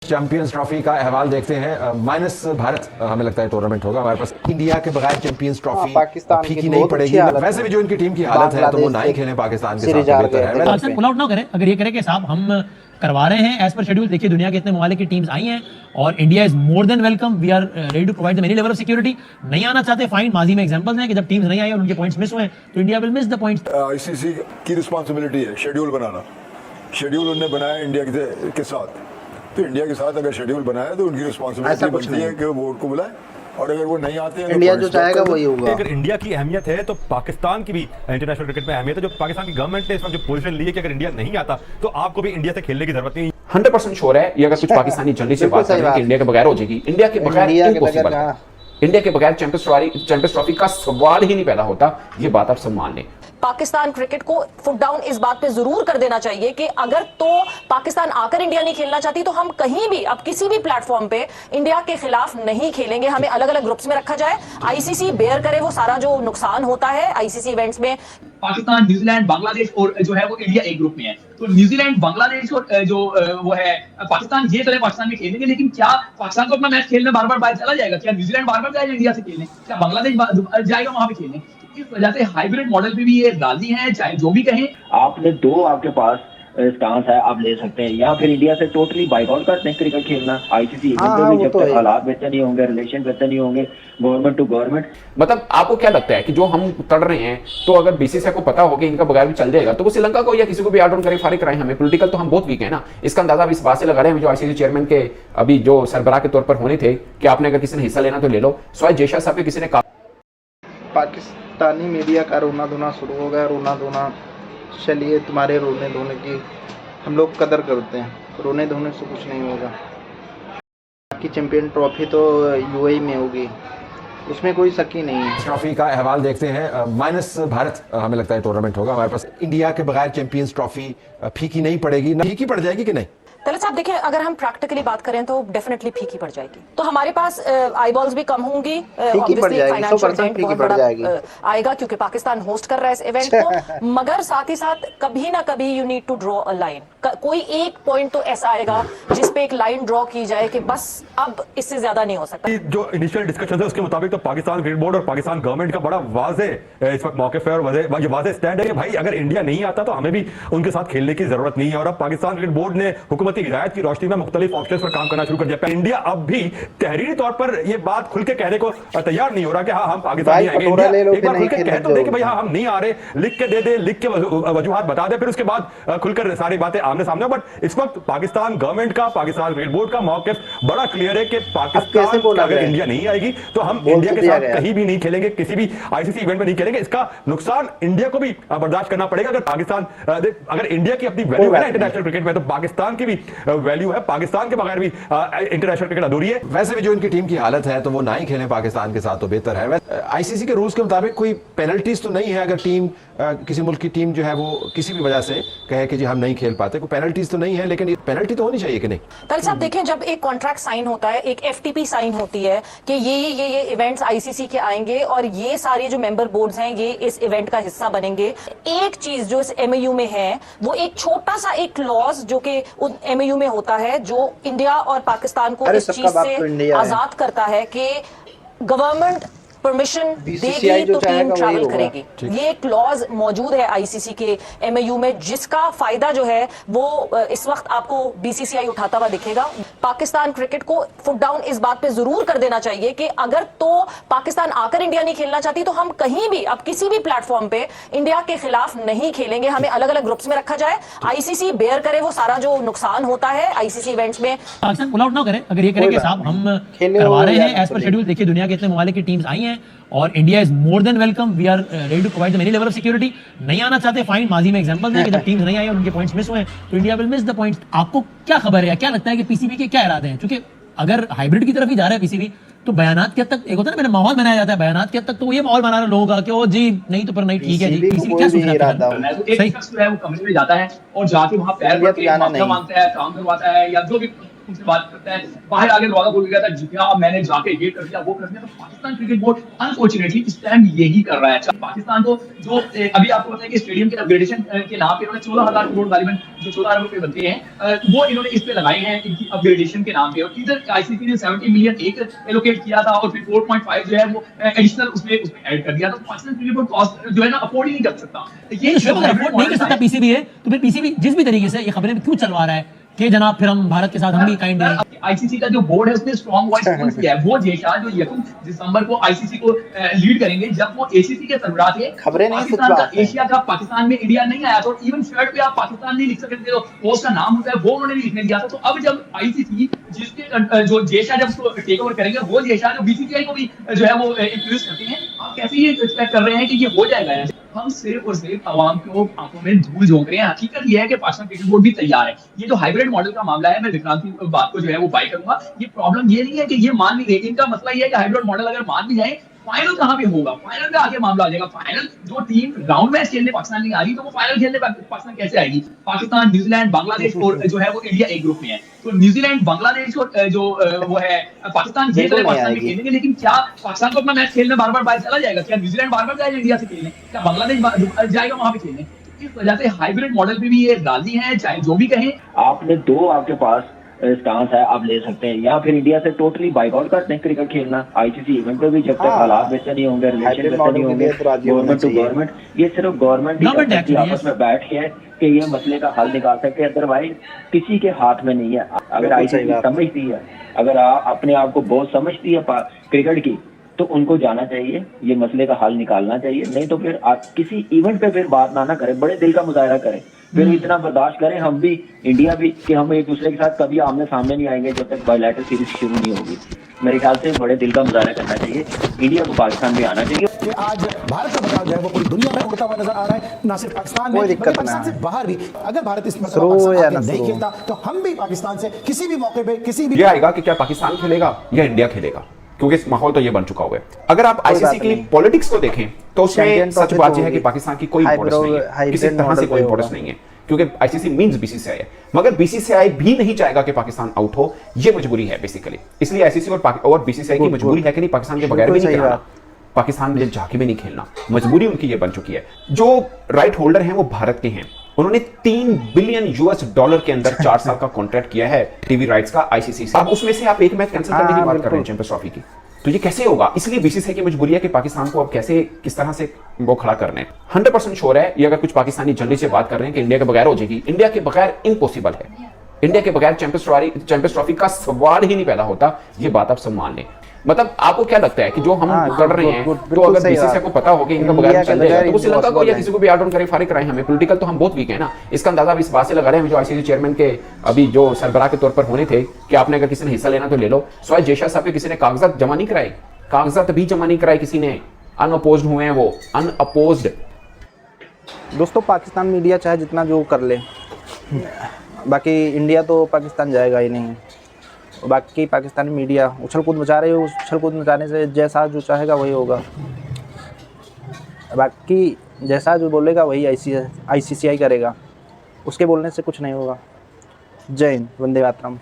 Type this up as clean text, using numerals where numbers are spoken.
Champions trophy का अहवाल देखते हैं। माइनस भारत हमें लगता है टूर्नामेंट होगा हमारे पास। इंडिया के बगैर चैंपियंस ट्रॉफी पाकिस्तान की फीकी नहीं बहुत पड़ेगी। अच्छी हालत वैसे है। भी जो इनकी टीम की हालत है तो वो ना ही खेलें पाकिस्तान के साथ तो बेहतर है। पाकिस्तान पुल आउट ना करे, अगर ये करे कि साहब हम करवा रहे हैं एज पर शेड्यूल। देखिए दुनिया के इतने ममालिक की टीम्स आई हैं और India is more than welcome. We are ready to provide any level of security. नहीं आना चाहते फाइन, माजी में एग्जांपल्स हैं कि जब टीम्स नहीं आई और उनके पॉइंट्स मिस हुए तो India will miss the points. ICC की रिस्पांसिबिलिटी है शेड्यूल बनाना। शेड्यूल उन्होंने बनाया इंडिया के साथ, तो इंडिया के साथ अगर शेड्यूल बनाया तो उनकी रिस्पांसिबिलिटी बनती है कि वो बोर्ड को बुलाए, और अगर वो नहीं आते हैं इंडिया जो चाहेगा वही होगा। अगर इंडिया की अहमियत है तो पाकिस्तान की भी इंटरनेशनल क्रिकेट में अहमियत है। जो पाकिस्तान की गवर्नमेंट ने इस वक्त जो पोजीशन ली है कि अगर इंडिया नहीं आता तो आपको भी इंडिया से खेलने की जरूरत नहीं। 100% श्योर है ये। अगर कुछ पाकिस्तानी जल्दी से बात करें कि इंडिया के बगैर हो जाएगी, इंडिया के बगैर इम्पॉसिबल है। इंडिया के बगैर चैंपियंस ट्रॉफी का सवाल ही नहीं पैदा होता। ये बात आप सब मान लें। पाकिस्तान क्रिकेट को फुट डाउन इस बात पे जरूर कर देना चाहिए कि अगर तो पाकिस्तान आकर इंडिया नहीं खेलना चाहती तो हम कहीं भी अब किसी भी प्लेटफॉर्म पे इंडिया के खिलाफ नहीं खेलेंगे। हमें अलग अलग ग्रुप्स में रखा जाए, आईसीसी बेयर करे वो सारा जो नुकसान होता है आईसीसी इवेंट्स में। पाकिस्तान, न्यूजीलैंड, बांग्लादेश और जो है वो इंडिया एक ग्रुप में है। तो न्यूजीलैंड, बांग्लादेश और जो वो है पाकिस्तान, ये तरह पाकिस्तान में खेलेंगे। लेकिन क्या पाकिस्तान को अपना मैच खेलने बार बार बाहर चला जाएगा? क्या न्यूजीलैंड बार बार जाएगा इंडिया से खेलने? क्या बांग्लादेश जाएगा वहां पे खेलने? इस वजह से हाइब्रिड मॉडल पे भी ये राजी हैं, चाहे जो भी कहें। आपने दो आपके पास स्टांस है, आप ले सकते हैं, या फिर इंडिया से टोटली बाइकआउट करते हैं क्रिकेट खेलना। आईसीसी इवेंट में भी जब तक हालात बेहतर नहीं होंगे, रिलेशन बेहतर नहीं होंगे गवर्नमेंट टू गवर्नमेंट। मतलब आपको क्या लगता है कि जो हम तड़ रहे हैं, तो अगर बीसीसीआई को पता हो कि इनका बगैर भी चल जाएगा तो वो श्रीलंका को या किसी को भी आउट करें, फारिग कराएं हमें? पॉलिटिकल तो हम बहुत वीक है ना। इसका अंदाजा अब इस बात से लगा रहे हैं जो आईसीसी चेयरमैन के अभी जो सरबराह के तौर पर होने थे कि आपने अगर किसी ने हिस्सा लेना तो ले लो। स्वाय जयशा साहब के किसी ने पाकिस्तानी मीडिया का रोना धोना शुरू हो गया। रोना धोना चलिए, तुम्हारे रोने धोने की हम लोग कदर करते हैं, रोने धोने से कुछ नहीं होगा। बाकी चैंपियन ट्रॉफी तो यूएई में होगी, उसमें कोई शक ही नहीं है। ट्रॉफी का अहवाल देखते हैं। माइनस भारत हमें लगता है टूर्नामेंट होगा हमारे पास। इंडिया के बगैर चैंपियंस ट्रॉफी फीकी नहीं पड़ेगी। फीकी पड़ जाएगी कि नहीं? तलत साहब देखिए, अगर हम प्रैक्टिकली बात करें तो डेफिनेटली फीकी पड़ जाएगी। तो हमारे पास आई बॉल्स भी कम होंगी, आएगा क्योंकि पाकिस्तान होस्ट कर रहा है इस इवेंट को। मगर साथ ही साथ कभी ना कभी you need to draw a line. कोई एक पॉइंट तो ऐसा आएगा जिसपे एक लाइन ड्रॉ की जाए कि बस अब इससे ज्यादा नहीं हो सकता। जो इनिशियल डिस्कशन है उसके मुताबिक तो पाकिस्तान क्रिकेट बोर्ड और पाकिस्तान गवर्नमेंट का बड़ा वाज़े इस वक्त मौके पर वाज़े स्टैंड है कि भाई अगर इंडिया नहीं आता तो हमें भी उनके साथ खेलने की जरूरत नहीं है। और अब पाकिस्तान क्रिकेट बोर्ड ने हुकूमती हिदायत की रोशनी में मुख्तलिफ ऑप्शंस पर काम करना शुरू कर दिया। इंडिया अब भी तहरीरी तौर पर ये बात खुल के कहने को तैयार नहीं हो रहा कि हाँ हम पाकिस्तान नहीं आएंगे। एक बार खुल के कह तो दे कि भाई हाँ हम नहीं आ रहे, लिख के दे दे, लिख के वजूहात बता दे, फिर उसके बाद खुलकर सारी बातें आमने सामने। बट इस वक्त पाकिस्तान गवर्नमेंट का, पाकिस्तान क्रिकेट बोर्ड का मौक़िफ़ बड़ा क्लियर है कि पाकिस्तान अगर इंडिया नहीं आएगी तो हम इंडिया के साथ कहीं भी नहीं खेलेंगे, किसी भी आईसीसी इवेंट में नहीं खेलेंगे। इसका नुकसान इंडिया को भी बर्दाश्त करना पड़ेगा। अगर पाकिस्तान अगर इंडिया की अपनी वैल्यू है ना इंटरनेशनल क्रिकेट में, तो पाकिस्तान की भी वैल्यू है। पाकिस्तान के बगैर भी इंटरनेशनल क्रिकेट अधूरी है। वैसे भी जो इनकी टीम की हालत है तो वो ना ही खेलें पाकिस्तान के साथ तो बेहतर है। आईसीसी के रूल्स के मुताबिक कोई पेनल्टीज तो नहीं है अगर टीम किसी मुल्क की टीम जो है वो किसी भी वजह से कहे कि जी हम नहीं खेल पाते, कोई पेनल्टीज तो नहीं है, लेकिन पेनल्टी तो होनी चाहिए कि नहीं? कल साहब देखें, जब एक कॉन्ट्रैक्ट साइन होता है, एक एफटीपी साइन होती है कि ये इवेंट्स आईसीसी के आएंगे और ये सारे जो मेंबर बोर्ड्स हैं ये इस इवेंट का हिस्सा बनेंगे। एक चीज जो इस एमओयू में है वो एक छोटा सा एक क्लॉज जो कि एमओयू में होता है जो इंडिया और पाकिस्तान को इस चीज से आजाद करता है कि गवर्नमेंट परमिशन देगी तो टीम ट्रैवल करेगी। ये क्लॉज मौजूद है आईसीसी के एमओयू में, जिसका फायदा जो है वो इस वक्त आपको बीसीसीआई उठाता हुआ दिखेगा। पाकिस्तान क्रिकेट को फुट डाउन इस बात पे जरूर कर देना चाहिए कि अगर तो पाकिस्तान आकर इंडिया नहीं खेलना चाहती तो हम कहीं भी अब किसी भी प्लेटफॉर्म पे इंडिया के खिलाफ नहीं खेलेंगे। हमें अलग अलग ग्रुप्स में रखा जाए, आईसीसी बेयर करे वो सारा जो नुकसान होता है आईसीसी इवेंट्स में। पाकिस्तान पुल आउट ना करे, अगर ये करे कि साहब हम करवा रहे हैं एज पर शेड्यूल। देखिए दुनिया के इतने ममालिक की टीम्स आई हैं और India is more than welcome. We are ready to provide any level of security. नहीं आना चाहते फाइन, माजी में एग्जांपल्स हैं कि जब टीम्स नहीं आई और उनके पॉइंट्स मिस हुए तो India will miss the points. आपको क्या खबर है, क्या लगता है कि पीसीबी के क्या इरादे हैं? क्योंकि अगर हाइब्रिड की तरफ ही जा रहा है पीसीबी तो बयानात के हद तक एक होता है ना, माहौल बनाया जाता है, बयानात के हद तक तो ये माहौल बना रहा लोगों का कि ओ जी नहीं तो पर नहीं ठीक है जी। पीसीबी क्या सोच रहा है? एक शख्स जो है वो कमरे में जाता है और जाके वहां पैर पड़ के मांगता है, काम करवाता है या जो भी उनसे बात करता है, बाहर आगे दरवाजा खोल गया था, जितना मैंने जाके ये कर दिया वो कर दिया। तो पाकिस्तान क्रिकेट बोर्ड अनफॉर्चुनेटली इस टाइम यही कर रहा है। पाकिस्तान को जो अभी आपको पता है कि स्टेडियम के अपग्रेडेशन के नाम पे इन्होंने 14,000 करोड़ गालिबन जो 14 अरब रुपए बनते हैं वो इन्होंने इस पे लगाए हैं इनकी अपग्रेडेशन के नाम पे। और इधर आईसीसी ने 70 मिलियन एक एलोकेट किया था और फिर 4.5 जो है वो एडिशनल उसमें ऐड कर दिया। तो पाकिस्तान क्रिकेट बोर्ड कॉस्ट जो है ना अफोर्ड ही नहीं कर सकता। ये शोएब अगर अफोर्ड नहीं कर सकता पीसीबी है तो फिर पीसीबी जिस भी तरीके से ये खबरें क्यों चलवा रहा है कि जनाब फिर हम भारत के साथ हम भी काइंड हैं। आईसीसी का जो बोर्ड है उसने स्ट्रॉन्ग वॉइस कौन किया है, वो जेशा जो 1 दिसंबर को आईसीसी को लीड करेंगे, जब वो एसीसी के सरबराह थे। खबरें नहीं पाकिस्तान का एशिया कप पाकिस्तान में इंडिया नहीं आया तो इवन शर्ट पे आप पाकिस्तान नहीं लिख सकते, जो पोस्ट का नाम होता है वो उन्होंने लिखने दिया था। तो अब जब आईसीसी जिसके जो जेशा जब उसको टेक ओवर करेंगे, वो जेशा जो बीसीसीआई को भी जो है वो इंट्रोड्यूस करते हैं, आप कैसे ये एक्सपेक्ट कर रहे हैं कि ये हो जाएगा? हम सिर्फ और सिर्फ आवाम को आंखों में धूल झोंक रहे हैं। हकीकत यह है कि पाकिस्तान क्रिकेट बोर्ड भी तैयार है। ये जो हाइब्रिड मॉडल का मामला है, मैं विक्रांत की बात को जो है वो बाय करूंगा। ये प्रॉब्लम ये नहीं है कि ये मान भी रहे, इनका मसला ये है कि हाइब्रिड मॉडल अगर मान भी जाए, फाइनल कहां पे होगा? फाइनल पे आगे मामला आ जाएगा। फाइनल जो टीम राउंड मैच खेलने पाकिस्तान नहीं आ रही, तो वो फाइनल खेलने पाकिस्तान कैसे आएगी? पाकिस्तान, न्यूजीलैंड, बांग्लादेश और जो है वो इंडिया एक ग्रुप में है। तो न्यूजीलैंड, बांग्लादेश और जो वो है पाकिस्तान, ये तो पाकिस्तान में खेलेंगे। लेकिन क्या पाकिस्तान को अपना मैच खेलने बार बार बाहर चला जाएगा? क्या न्यूजीलैंड बार बार जाएगा इंडिया से खेलने? क्या बांग्लादेश जाएगा वहां पे खेलने? इस वजह से हाइब्रिड मॉडल पे भी ये राजी है, चाहे जो भी कहें। आपने दो आपके पास स्टांस है, आप ले सकते हैं, या फिर इंडिया से टोटली बाइकआउट करते हैं क्रिकेट खेलना आईसीसी इवेंट पे भी, जब तक हालात बेहतर नहीं होंगे, रिलेशन बेहतर नहीं होंगे, गवर्नमेंट टू गवर्नमेंट, ये सिर्फ गवर्नमेंट आपस में बैठ के कि ये मसले का हल निकाल सके। अदरवाइज किसी के हाथ में नहीं है। अगर आईसीसी समझती है, अगर अपने आप को बहुत समझती है क्रिकेट की, तो उनको जाना चाहिए, ये मसले का हल निकालना चाहिए। नहीं तो फिर किसी इवेंट पे फिर बात ना करें, बड़े दिल का मुजाहरा करें, फिर इतना बर्दाश्त करें हम भी, इंडिया भी, कि हम एक दूसरे के साथ कभी आमने सामने नहीं आएंगे जब तक बायलैटरल सीरीज शुरू नहीं होगी। मेरे ख्याल से बड़े दिल का मुजाहरा करना चाहिए, इंडिया को पाकिस्तान भी आना चाहिए। कि आज भारत का बदलाव जो है वो पूरी दुनिया में उड़ता हुआ नजर आ रहा है, ना सिर्फ पाकिस्तान में, बल्कि पाकिस्तान से बाहर भी। अगर भारत इस मसले नहीं खेलता तो हम भी पाकिस्तान से किसी भी मौके पे किसी भी ये आएगा कि क्या पाकिस्तान खेलेगा या इंडिया खेलेगा, क्योंकि माहौल तो ये बन चुका हुआ है। अगर आप आईसीसी की पॉलिटिक्स को देखें तो उसमें सच बात यह है कि पाकिस्तान की कोई इंपॉर्टेंस नहीं है, किसी तरह से कोई इंपॉर्टेंस नहीं है, क्योंकि आईसीसी मींस बीसीसीआई है। मगर बीसीसीआई भी नहीं चाहेगा कि पाकिस्तान आउट हो, ये मजबूरी है बेसिकली। इसलिए आईसीसी और बीसीसीआई की मजबूरी है कि नहीं, पाकिस्तान के बगैर भी नहीं खेलना, पाकिस्तान में जाके भी नहीं खेलना, मजबूरी उनकी ये बन चुकी है। जो राइट होल्डर हैं वो भारत के हैं, उन्होंने $3 बिलियन के अंदर 4 साल का कॉन्ट्रैक्ट किया है टीवी राइट्स का आईसीसी से। अब उसमें से आप एक मैच कैंसिल करने की बात कर रहे हैं चैंपियंस ट्रॉफी की, तो ये कैसे होगा? इसलिए बीसीसीआई की मजबूरी है कि पाकिस्तान को अब कैसे किस तरह से वो खड़ा करना है। 100% श्योर है ये, अगर कुछ पाकिस्तानी जल्दी से बात कर रहे हैं कि इंडिया के बगैर हो जाएगी, इंडिया के बगैर इम्पॉसिबल है। इंडिया के बगैर चैंपियंस ट्रॉफी का सवाल ही नहीं पैदा होता, ये बात आप सब मान लें। मतलब आपको क्या लगता है कि जो हम कर रहे हैं, तो अगर बीसीसीआई को पता हो कि इनका बगैर चल जाएगा, तो वो श्रीलंका को या किसी को भी आउट करे, फारिग कराएं हमें। पॉलिटिकल तो हम बहुत वीक है ना, इसका अंदाजा इस बात से लगा रहे हैं जो आईसीसी चेयरमैन के अभी जो सरबराह के तौर पर होने थे कि आपने अगर किसी ने हिस्सा लेना तो ले लो। सवाल जेशा साहब के किसी ने कागजात जमा नहीं कराए, कागजात भी जमा नहीं कराए किसी ने, अनअपोज्ड हुए हैं वो, अनअपोज्ड। दोस्तों, पाकिस्तान मीडिया चाहे जितना जो कर ले, बाकी इंडिया तो पाकिस्तान जाएगा ही नहीं। बाकी पाकिस्तानी मीडिया उछल कूद मचा रही है, उस उछल कूद मचाने से जैसा जो चाहेगा वही होगा। बाकी जैसा जो बोलेगा वही आईसीसीआई करेगा, उसके बोलने से कुछ नहीं होगा। जय हिंद, वंदे मातरम।